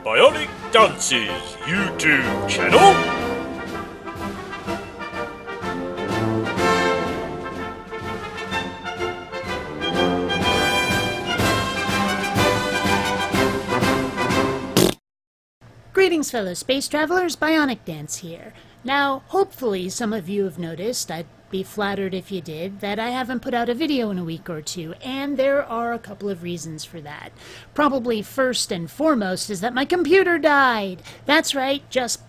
BionicDance's YouTube channel. Greetings, fellow space travelers, BionicDance here. Now, hopefully some of you have noticed, I'd be flattered if you did, that I haven't put out a video in a week or two, and there are a couple of reasons for that. Probably first and foremost is that my computer died. That's right, just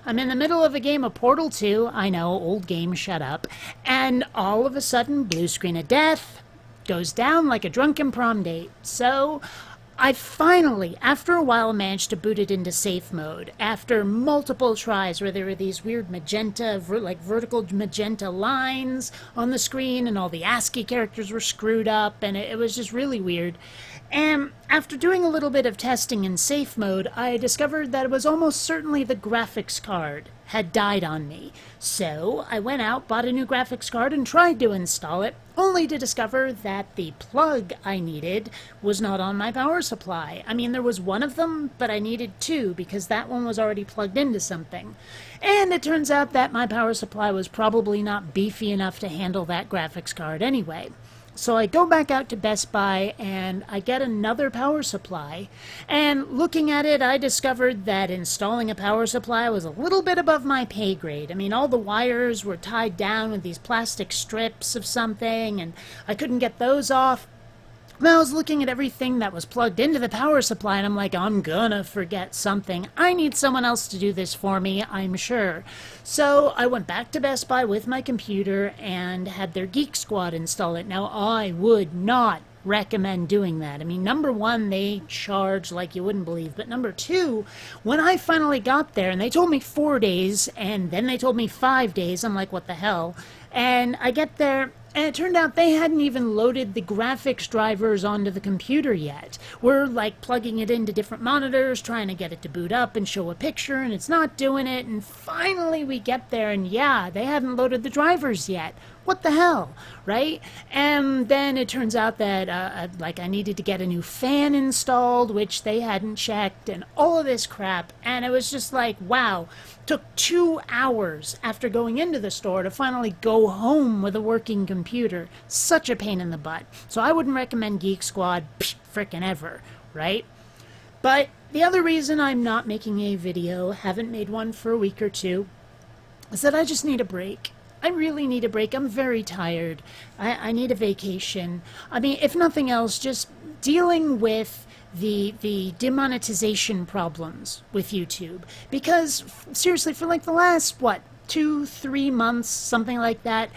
I'm in the middle of a game of Portal 2, I know, old game, shut up, and all of a sudden, blue screen of death, goes down like a drunken prom date. So I finally, after a while, managed to boot it into safe mode. After multiple tries where there were these weird magenta, vertical magenta lines on the screen, and all the ASCII characters were screwed up, and it was just really weird. And after doing a little bit of testing in safe mode, I discovered that it was almost certainly the graphics card had died on me. So I went out, bought a new graphics card, and tried to install it, only to discover that the plug I needed was not on my power supply. I mean, there was one of them, but I needed two because that one was already plugged into something. And it turns out that my power supply was probably not beefy enough to handle that graphics card anyway. So I go back out to Best Buy and I get another power supply, and looking at it I discovered that installing a power supply was a little bit above my pay grade. I mean, all the wires were tied down with these plastic strips of something and I couldn't get those off. And I was looking at everything that was plugged into the power supply and I'm like, I'm gonna forget something. I need someone else to do this for me, I'm sure. So I went back to Best Buy with my computer and had their Geek Squad install it. Now, I would not recommend doing that. I mean, number one, they charge like you wouldn't believe. But number two, when I finally got there, and they told me 4 days, and then they told me 5 days, I'm like, what the hell? And I get there, and it turned out they hadn't even loaded the graphics drivers onto the computer yet. We're like plugging it into different monitors, trying to get it to boot up and show a picture, and it's not doing it. And finally we get there, and yeah, they hadn't loaded the drivers yet. What the hell, right? And then it turns out that I needed to get a new fan installed, which they hadn't checked, and all of this crap. And it was just like, wow. Took 2 hours after going into the store to finally go home with a working computer. Such a pain in the butt. So I wouldn't recommend Geek Squad frickin' ever, right? But the other reason I'm not making a video, haven't made one for a week or two, is that I just need a break. I really need a break. I'm very tired. I need a vacation. I mean, if nothing else, just dealing with the demonetization problems with YouTube. Because, seriously, for like the last, 2-3 months, something like that,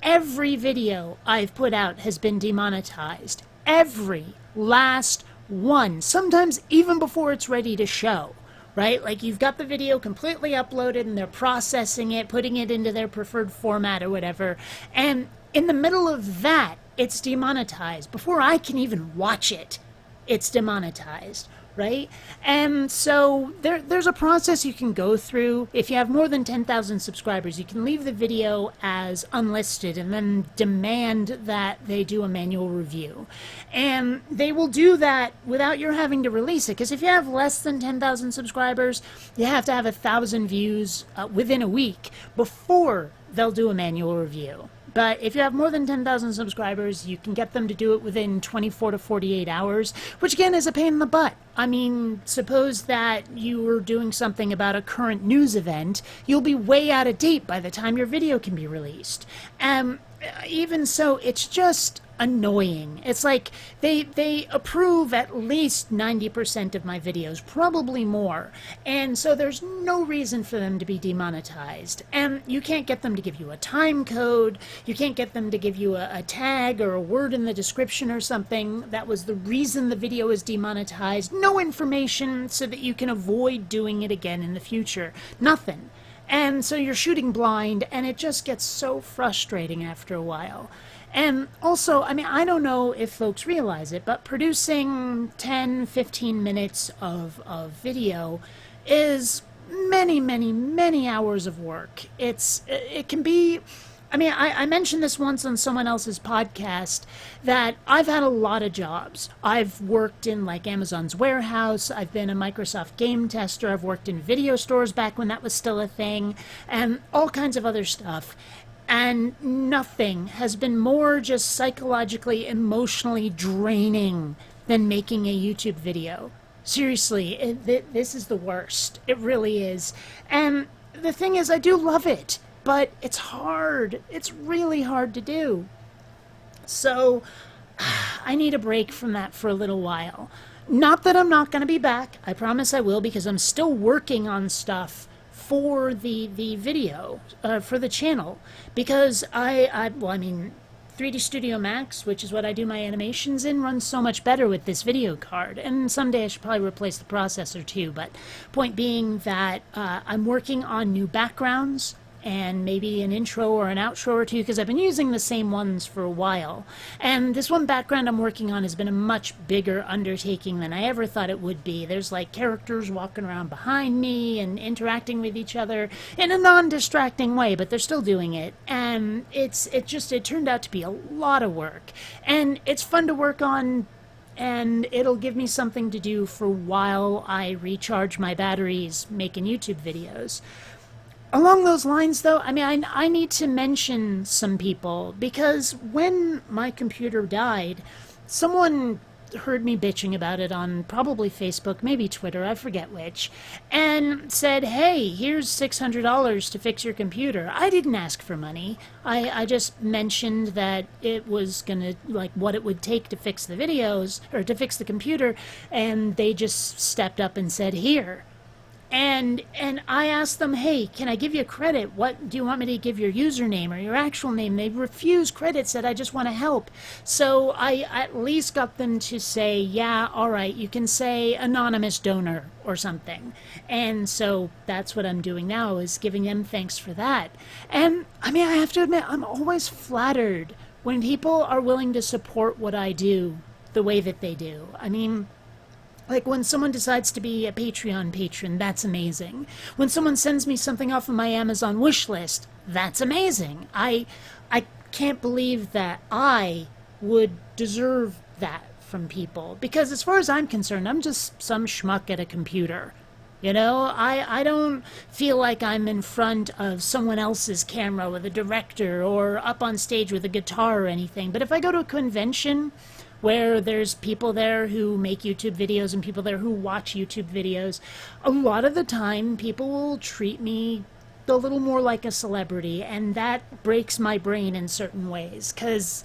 every video I've put out has been demonetized. Every last one. Sometimes even before it's ready to show. Right? Like, you've got the video completely uploaded and they're processing it, putting it into their preferred format or whatever, and in the middle of that, it's demonetized. Before I can even watch it, it's demonetized, right? And so there's a process you can go through. If you have more than 10,000 subscribers, you can leave the video as unlisted and then demand that they do a manual review. And they will do that without your having to release it, because if you have less than 10,000 subscribers, you have to have 1,000 views within a week before they'll do a manual review. But if you have more than 10,000 subscribers, you can get them to do it within 24 to 48 hours, which again is a pain in the butt. I mean, suppose that you were doing something about a current news event, you'll be way out of date by the time your video can be released. Even so, it's just annoying. It's like they approve at least 90% of my videos, probably more. And so there's no reason for them to be demonetized. And you can't get them to give you a time code. You can't get them to give you a tag or a word in the description or something that was the reason the video is demonetized. No information so that you can avoid doing it again in the future. Nothing. And so you're shooting blind, and it just gets so frustrating after a while. And also, I mean, I don't know if folks realize it, but producing 10, 15 minutes of video is many, many, many hours of work. It can be I mean, I mentioned this once on someone else's podcast that I've had a lot of jobs. I've worked in like Amazon's warehouse. I've been a Microsoft game tester. I've worked in video stores back when that was still a thing, and all kinds of other stuff. And nothing has been more just psychologically, emotionally draining than making a YouTube video. Seriously, this is the worst. It really is. And the thing is, I do love it, but it's hard. It's really hard to do. So I need a break from that for a little while. Not that I'm not going to be back. I promise I will, because I'm still working on stuff for the video, for the channel. Because I mean, 3D Studio Max, which is what I do my animations in, runs so much better with this video card. And someday I should probably replace the processor too. But point being that I'm working on new backgrounds and maybe an intro or an outro or two, because I've been using the same ones for a while. And this one background I'm working on has been a much bigger undertaking than I ever thought it would be. There's like characters walking around behind me and interacting with each other in a non-distracting way, but they're still doing it. And it turned out to be a lot of work. And it's fun to work on, and it'll give me something to do for while I recharge my batteries making YouTube videos. Along those lines, though, I mean, I need to mention some people, because when my computer died, someone heard me bitching about it on probably Facebook, maybe Twitter, I forget which, and said, hey, here's $600 to fix your computer. I didn't ask for money. I just mentioned that it was gonna, like, what it would take to fix the videos, or to fix the computer, and they just stepped up and said, here. And I asked them, hey, can I give you credit? What do you want me to give your username or your actual name? They refused credit, said I just want to help. So I at least got them to say, yeah, all right, you can say anonymous donor or something. And so that's what I'm doing now, is giving them thanks for that. And I mean, I have to admit, I'm always flattered when people are willing to support what I do the way that they do. I mean, like when someone decides to be a Patreon patron, that's amazing. When someone sends me something off of my Amazon wish list, that's amazing. I can't believe that I would deserve that from people. Because as far as I'm concerned, I'm just some schmuck at a computer. You know, I don't feel like I'm in front of someone else's camera with a director or up on stage with a guitar or anything. But if I go to a convention where there's people there who make YouTube videos and people there who watch YouTube videos, a lot of the time people will treat me a little more like a celebrity, and that breaks my brain in certain ways, because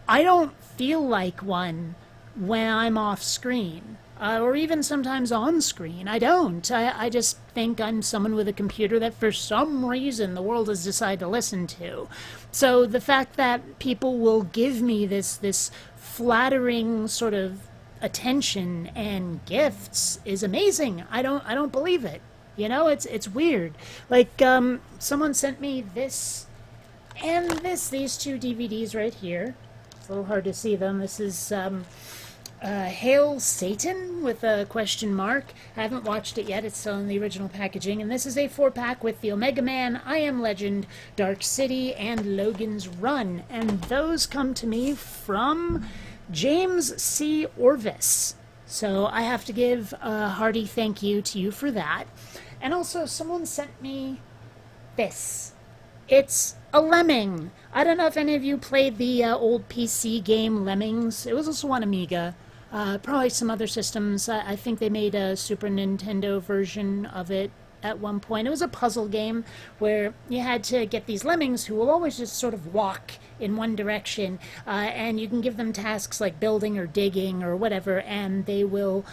I don't feel like one when I'm off screen. Or even sometimes on screen. I don't. I just think I'm someone with a computer that for some reason the world has decided to listen to. So the fact that people will give me this flattering sort of attention and gifts is amazing. I don't believe it. You know, it's weird. Like someone sent me this and these two DVDs right here. It's a little hard to see them. This is Hail Satan with a question mark. I haven't watched it yet. It's still in the original packaging. And this is a 4-pack with the Omega Man, I Am Legend, Dark City, and Logan's Run. And those come to me from James C. Orvis. So I have to give a hearty thank you to you for that. And also, someone sent me this. It's a lemming. I don't know if any of you played the old PC game Lemmings. It was also on Amiga. Probably some other systems. I think they made a Super Nintendo version of it at one point. It was a puzzle game where you had to get these lemmings who will always just sort of walk in one direction, and you can give them tasks like building or digging or whatever, and they will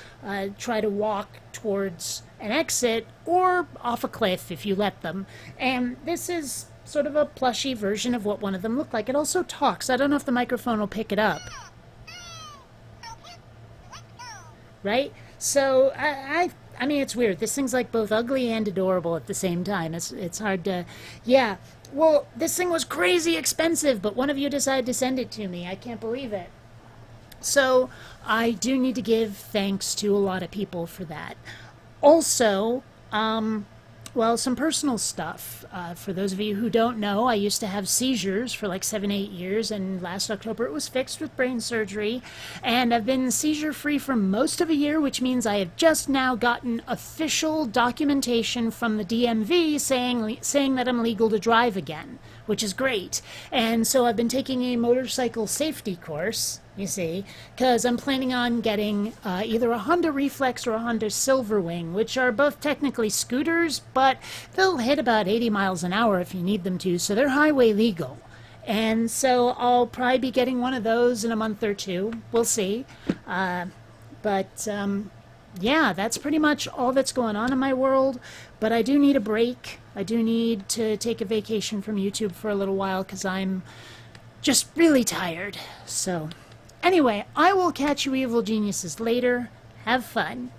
try to walk towards an exit or off a cliff if you let them. And this is sort of a plushy version of what one of them looked like. It also talks. I don't know if the microphone will pick it up. Right? So, I mean, it's weird. This thing's like both ugly and adorable at the same time. It's hard to... Yeah. Well, this thing was crazy expensive, but one of you decided to send it to me. I can't believe it. So, I do need to give thanks to a lot of people for that. Also, Well, some personal stuff. For those of you who don't know, I used to have seizures for like 7, 8 years, and last October it was fixed with brain surgery. And I've been seizure free for most of a year, which means I have just now gotten official documentation from the DMV saying that I'm legal to drive again, which is great. And so I've been taking a motorcycle safety course, you see, because I'm planning on getting either a Honda Reflex or a Honda Silverwing, which are both technically scooters, but they'll hit about 80 miles an hour if you need them to, so they're highway legal. And so I'll probably be getting one of those in a month or two. We'll see. But yeah, that's pretty much all that's going on in my world. But I do need a break. I do need to take a vacation from YouTube for a little while because I'm just really tired. So anyway, I will catch you evil geniuses later. Have fun.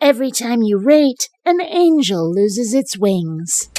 Every time you rate, an angel loses its wings.